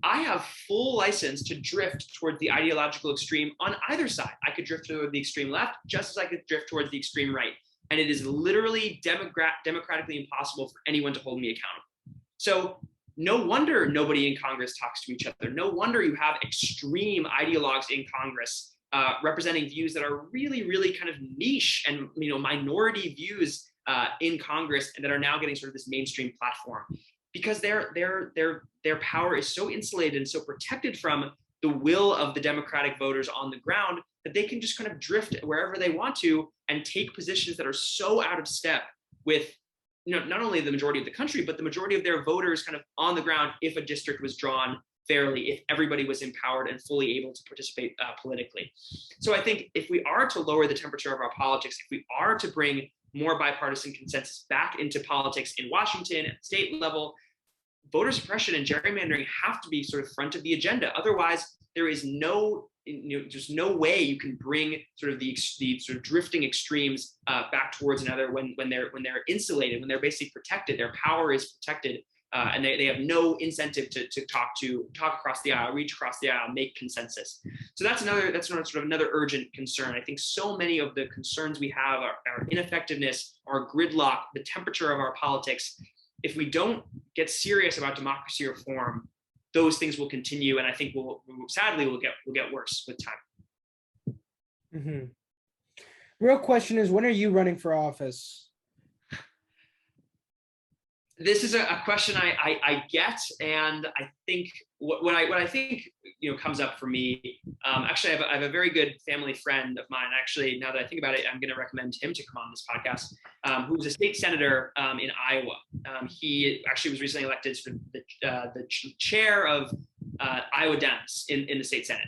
I have full license to drift toward the ideological extreme on either side. I could drift toward the extreme left just as I could drift towards the extreme right. And it is literally democratically impossible for anyone to hold me accountable. So no wonder nobody in Congress talks to each other. No wonder you have extreme ideologues in Congress representing views that are really, really kind of niche and minority views in Congress, and that are now getting sort of this mainstream platform, because their power is so insulated and so protected from the will of the Democratic voters on the ground that they can just kind of drift wherever they want to and take positions that are so out of step with not only the majority of the country, but the majority of their voters kind of on the ground if a district was drawn fairly, if everybody was empowered and fully able to participate politically. So I think if we are to lower the temperature of our politics, if we are to bring more bipartisan consensus back into politics in Washington at the state level, voter suppression and gerrymandering have to be sort of front of the agenda. Otherwise, there is there's no way you can bring sort of the sort of drifting extremes back towards another when they're insulated, when they're basically protected. Their power is protected, and they have no incentive to talk across the aisle, reach across the aisle, make consensus. So that's sort of another urgent concern. I think so many of the concerns we have, our ineffectiveness, our gridlock, the temperature of our politics. If we don't get serious about democracy reform, those things will continue, and I think sadly will get worse with time. Mm-hmm. Real question is, when are you running for office? This is a question I get, and I think what I think comes up for me. Actually, I have a very good family friend of mine. Actually, now that I think about it, I'm going to recommend him to come on this podcast. Who's a state senator in Iowa. He actually was recently elected to the chair of Iowa Dems in the state Senate.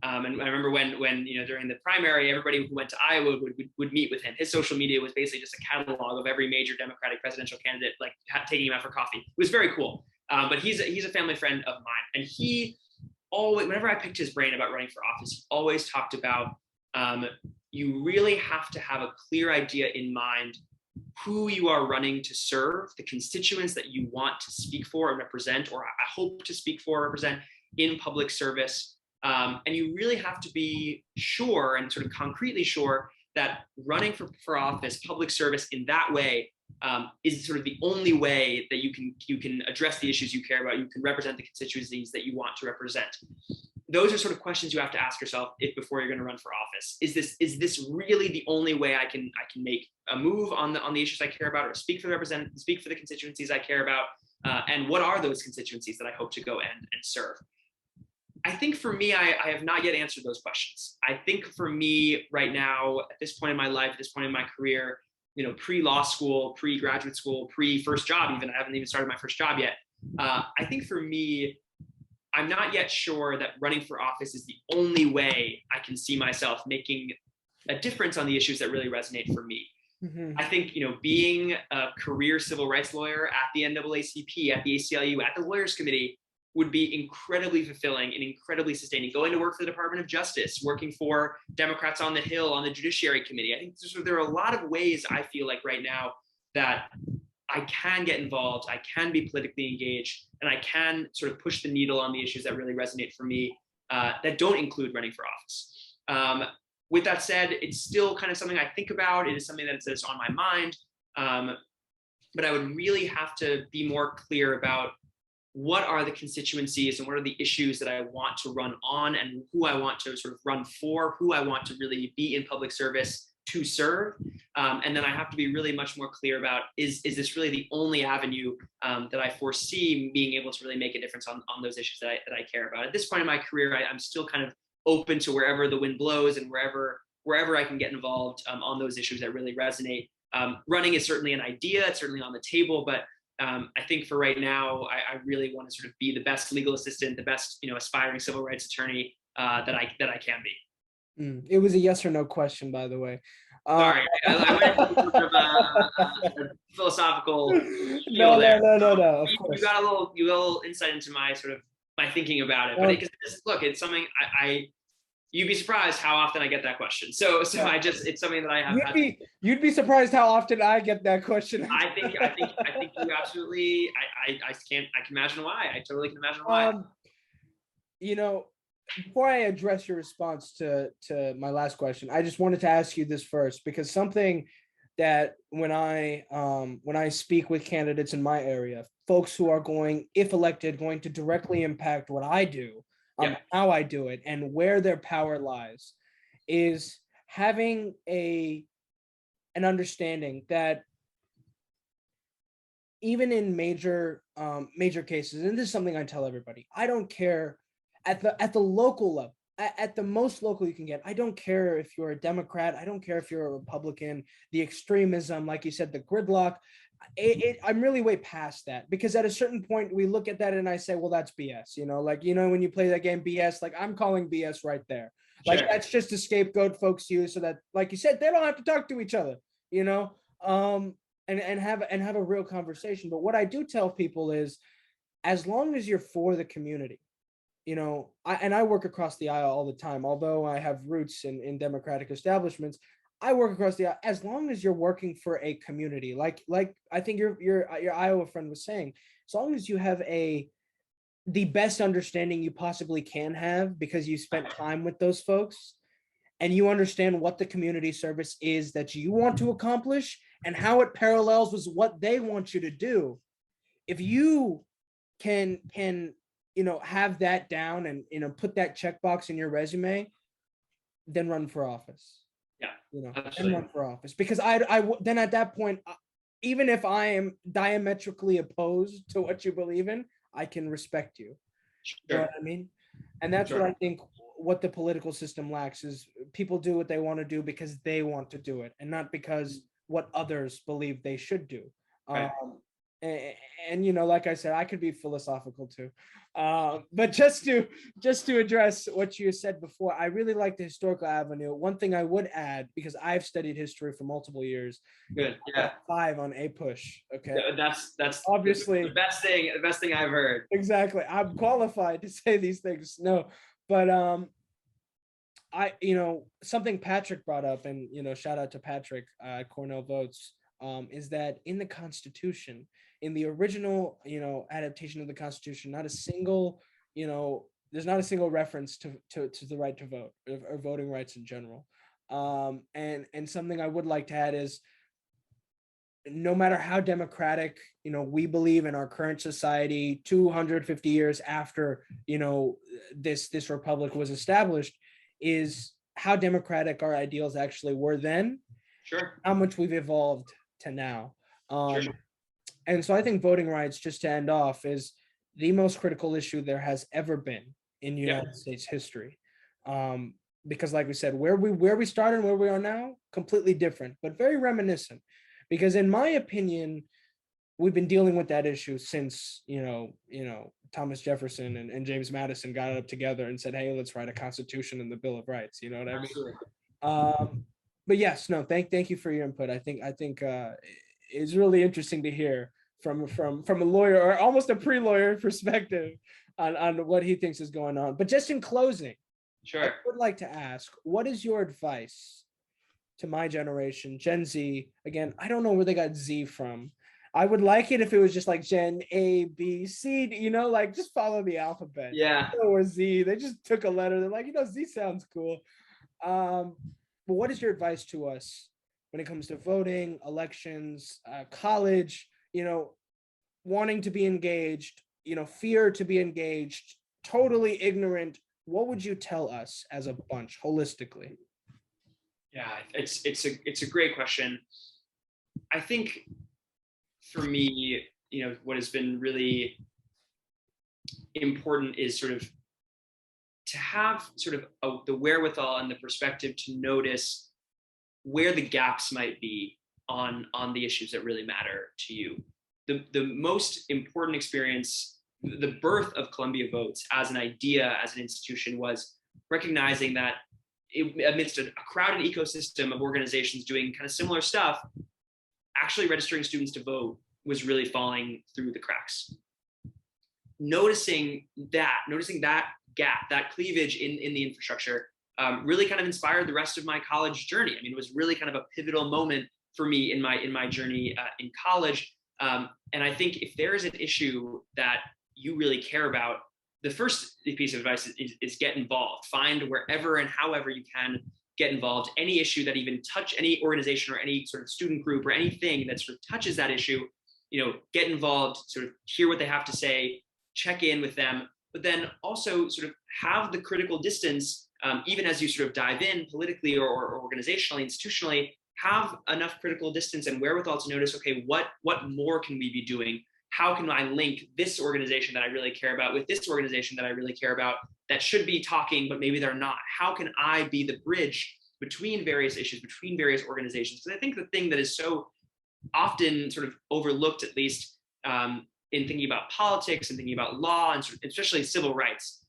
And I remember when during the primary, everybody who went to Iowa would meet with him. His social media was basically just a catalog of every major Democratic presidential candidate, like taking him out for coffee. It was very cool. But he's a family friend of mine, and he always, whenever I picked his brain about running for office, he always talked about you really have to have a clear idea in mind who you are running to serve, the constituents that you want to speak for and represent, or I hope to speak for or represent in public service. And you really have to be sure and sort of concretely sure that running for office, public service in that way, is sort of the only way that you can address the issues you care about. You can represent the constituencies that you want to represent. those are sort of questions you have to ask yourself before you're going to run for office. Is this really the only way I can make a move on the issues I care about, or speak for the constituencies I care about, and what are those constituencies that I hope to go and serve? I think for me, I have not yet answered those questions. I think for me right now, at this point in my life, at this point in my career, pre-law school, pre-graduate school, pre-first job, even I haven't even started my first job yet. I think for me, I'm not yet sure that running for office is the only way I can see myself making a difference on the issues that really resonate for me. Mm-hmm. I think, being a career civil rights lawyer at the NAACP, at the ACLU, at the Lawyers Committee would be incredibly fulfilling and incredibly sustaining. Going to work for the Department of Justice, working for Democrats on the Hill, on the Judiciary Committee. I think there are a lot of ways I feel like right now that I can get involved, I can be politically engaged, and I can sort of push the needle on the issues that really resonate for me that don't include running for office. With that said, it's still kind of something I think about. It is something that's on my mind, but I would really have to be more clear about what are the constituencies and what are the issues that I want to run on, and who I want to sort of run for, who I want to really be in public service to serve. And then I have to be really much more clear about, is this really the only avenue that I foresee being able to really make a difference on those issues that I care about. At this point in my career, I'm still kind of open to wherever the wind blows and wherever I can get involved on those issues that really resonate. Running is certainly an idea, it's certainly on the table, but I think for right now, I really want to sort of be the best legal assistant, the best, aspiring civil rights attorney that I can be. It was a yes or no question, by the way. Sorry, I went into sort of a philosophical No, there. Of course. You got a little insight into my thinking about it. But look, it's something you'd be surprised how often I get that question. So it's something that I have. You'd be surprised how often I get that question. I think you absolutely. I can imagine why. I totally can imagine why. Before I address your response to my last question, I just wanted to ask you this first, because something that when I speak with candidates in my area, folks who are if elected, going to directly impact what I do, how I do it, and where their power lies, is having an understanding that even in major cases, and this is something I tell everybody, I don't care at the local level, at the most local you can get. I don't care if you're a Democrat. I don't care if you're a Republican. The extremism, like you said, the gridlock. I'm really way past that, because at a certain point we look at that and I say, well, that's BS. When you play that game BS, like I'm calling BS right there. Sure. Like that's just a scapegoat folks use so that, like you said, they don't have to talk to each other. And have a real conversation. But what I do tell people is, as long as you're for the community, I work across the aisle all the time. Although I have roots in Democratic establishments, I work across the aisle. As long as you're working for a community, like I think your Iowa friend was saying, as long as you have the best understanding you possibly can have, because you spent time with those folks, and you understand what the community service is that you want to accomplish and how it parallels with what they want you to do. If you can have that down and put that checkbox in your resume, then run for office. Then run for office, because then at that point, even if I am diametrically opposed to what you believe in, I can respect you. Sure. You know what I mean? And that's what I think what the political system lacks, is people do what they want to do because they want to do it, and not because what others believe they should do. Right. And like I said, I could be philosophical too, but just to address what you said before, I really like the historical avenue. One thing I would add, because I've studied history for multiple years. Good. Yeah. 5 on a push. Okay. That's obviously the best thing I've heard. Exactly. I'm qualified to say these things. No, but something Patrick brought up, and shout out to Patrick at Cornell Votes, is that in the Constitution, in the original adaptation of the Constitution, not a single there's not a single reference to the right to vote, or voting rights in general. And something I would like to add is, no matter how democratic, we believe in our current society 250 years after, this republic was established, is how democratic our ideals actually were then, Sure. how much we've evolved to now. Sure. And so I think voting rights, just to end off, is the most critical issue there has ever been in United States history. Because like we said, where we started and where we are now, completely different, but very reminiscent. Because in my opinion, we've been dealing with that issue since, Thomas Jefferson and James Madison got it up together and said, hey, let's write a constitution and the Bill of Rights. You know what I mean? Absolutely. But yes, no, thank you for your input. I think it's really interesting to hear from a lawyer, or almost a pre-lawyer perspective, on what he thinks is going on. But just in closing, sure, I would like to ask, what is your advice to my generation, Gen Z? Again, I don't know where they got Z from. I would like it if it was just like Gen A, B, C, like just follow the alphabet. Yeah. Or Z. They just took a letter. They're like, Z sounds cool. But what is your advice to us when it comes to voting, elections, college, wanting to be engaged, fear to be engaged, totally ignorant? What would you tell us as a bunch holistically? Yeah, it's a great question. I think for me, what has been really important is sort of to have sort of the wherewithal and the perspective to notice where the gaps might be on the issues that really matter to you. The most important experience, the birth of Columbia Votes as an idea, as an institution, was recognizing that amidst a crowded ecosystem of organizations doing kind of similar stuff, actually registering students to vote was really falling through the cracks. Noticing that gap, that cleavage in the infrastructure, really kind of inspired the rest of my college journey. I mean, it was really kind of a pivotal moment for me in my journey in college. And I think if there is an issue that you really care about, the first piece of advice is get involved. Find wherever and however you can get involved. Any issue that even touch any organization or any sort of student group or anything that sort of touches that issue, get involved, sort of hear what they have to say, check in with them, but then also sort of have the critical distance, even as you sort of dive in politically or organizationally, institutionally, have enough critical distance and wherewithal to notice, okay, what more can we be doing? How can I link this organization that I really care about with this organization that I really care about that should be talking, but maybe they're not? How can I be the bridge between various issues, between various organizations? Because I think the thing that is so often sort of overlooked, at least in thinking about politics and thinking about law and especially civil rights,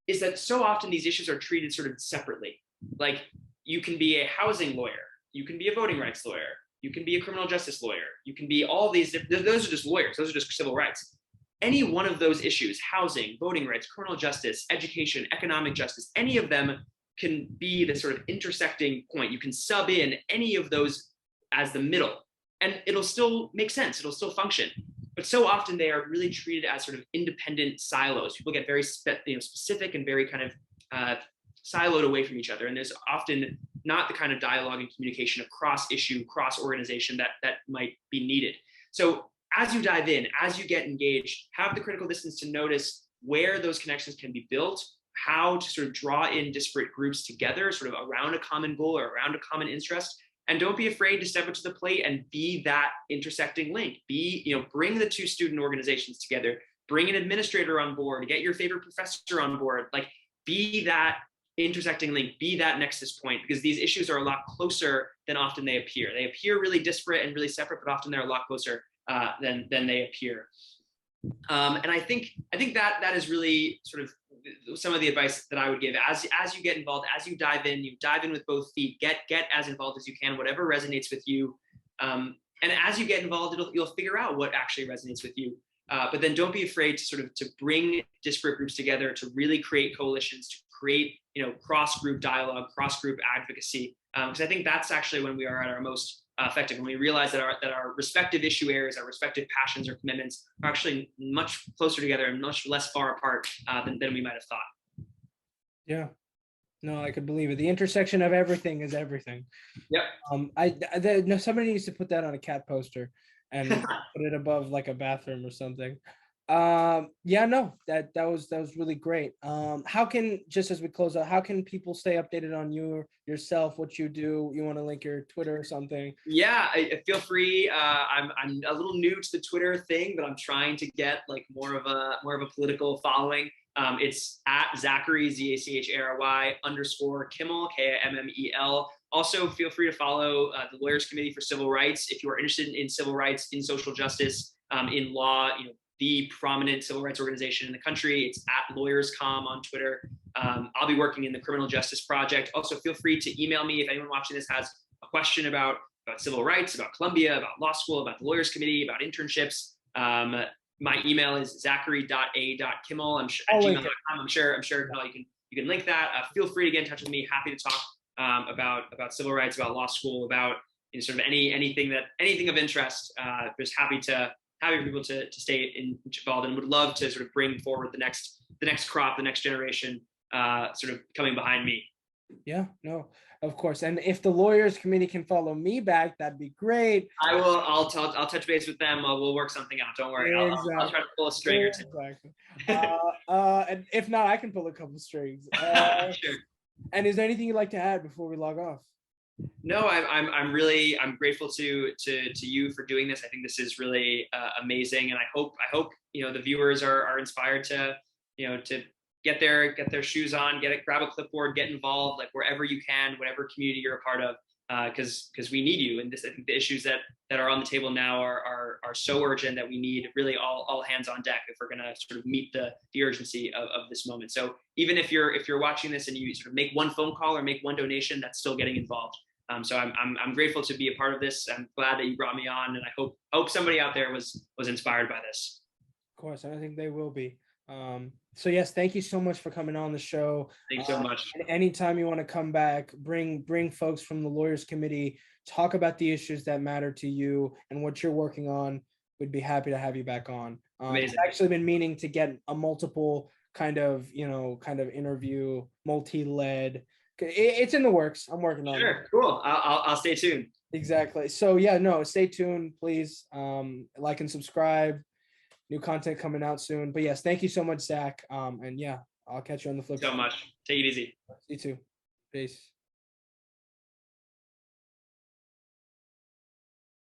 is that so often these issues are treated sort of separately. Like, you can be a housing lawyer, you can be a voting rights lawyer, you can be a criminal justice lawyer, you can be all these, those are just lawyers, those are just civil rights. Any one of those issues, housing, voting rights, criminal justice, education, economic justice, any of them can be the sort of intersecting point. You can sub in any of those as the middle, and it'll still make sense, it'll still function. But so often they are really treated as sort of independent silos. People get very specific and very kind of siloed away from each other. And there's often not the kind of dialogue and communication across issue, cross organization that might be needed. So as you dive in, as you get engaged, have the critical distance to notice where those connections can be built, how to sort of draw in disparate groups together, sort of around a common goal or around a common interest. And don't be afraid to step up to the plate and be that intersecting link. Bring the two student organizations together, bring an administrator on board, get your favorite professor on board, like be that intersecting link, be that nexus point, because these issues are a lot closer than often they appear. They appear really disparate and really separate, but often they're a lot closer than they appear. And I think that is really sort of some of the advice that I would give as you get involved, as you dive in with both feet, get as involved as you can, whatever resonates with you. And as you get involved, you'll figure out what actually resonates with you. But then don't be afraid to bring disparate groups together, to really create coalitions, to create cross-group dialogue, cross-group advocacy. Because I think that's actually when we are at our most effective, when we realize that our respective issue areas, our respective passions or commitments are actually much closer together and much less far apart than we might have thought. Yeah. No, I could believe it. The intersection of everything is everything. Yep. No, somebody needs to put that on a cat poster and put it above like a bathroom or something. Yeah, no, that was really great. How can, just as we close out, how can people stay updated on yourself, what you do? You want to link your Twitter or something? Yeah, I feel free. I'm a little new to the Twitter thing, but I'm trying to get like more of a political following. It's at Zachary, Zachary _ Kimmel, Kimmel. Also, feel free to follow the Lawyers Committee for Civil Rights if you are interested in civil rights, in social justice, in law. The prominent civil rights organization in the country. It's at LawyersCom on Twitter. I'll be working in the Criminal Justice Project. Also, feel free to email me if anyone watching this has a question about civil rights, about Columbia, about law school, about the Lawyers Committee, about internships. My email is zachary.a.kimmel. I'm sure at gmail.com. I'm sure you can link that. Feel free to get in touch with me. Happy to talk about civil rights, about law school, about sort of anything of interest. Just happy for people to stay involved, and would love to sort of bring forward the next crop, the next generation, sort of coming behind me. Yeah, no, of course. And if the Lawyers Committee can follow me back, that'd be great. I will. I'll touch base with them. We'll work something out. Don't worry. I'll try to pull a string or two. Exactly. And if not, I can pull a couple strings. Sure. And is there anything you'd like to add before we log off? No, I'm really grateful to you for doing this. I think this is really amazing, and I hope the viewers are inspired to to get their shoes on, grab a clipboard, get involved, like wherever you can, whatever community you're a part of, because we need you. And I think the issues that are on the table now are so urgent that we need really all hands on deck if we're going to sort of meet the urgency of this moment. So even if you're watching this and you sort of make one phone call or make one donation, that's still getting involved. So I'm grateful to be a part of this. I'm glad that you brought me on, and I hope somebody out there was inspired by this. Of course, and I think they will be. So yes, thank you so much for coming on the show. Thanks so much. Anytime you want to come back, bring folks from the Lawyers Committee, talk about the issues that matter to you and what you're working on. We'd be happy to have you back on. I've actually been meaning to get a multiple kind of interview, multi-led. It's in the works. I'm working on it. Sure, cool. I'll stay tuned. Exactly. So yeah, no, stay tuned, please. Like and subscribe. New content coming out soon. But yes, thank you so much, Zach. And yeah, I'll catch you on the flip side. So much. Take it easy. You too. Peace.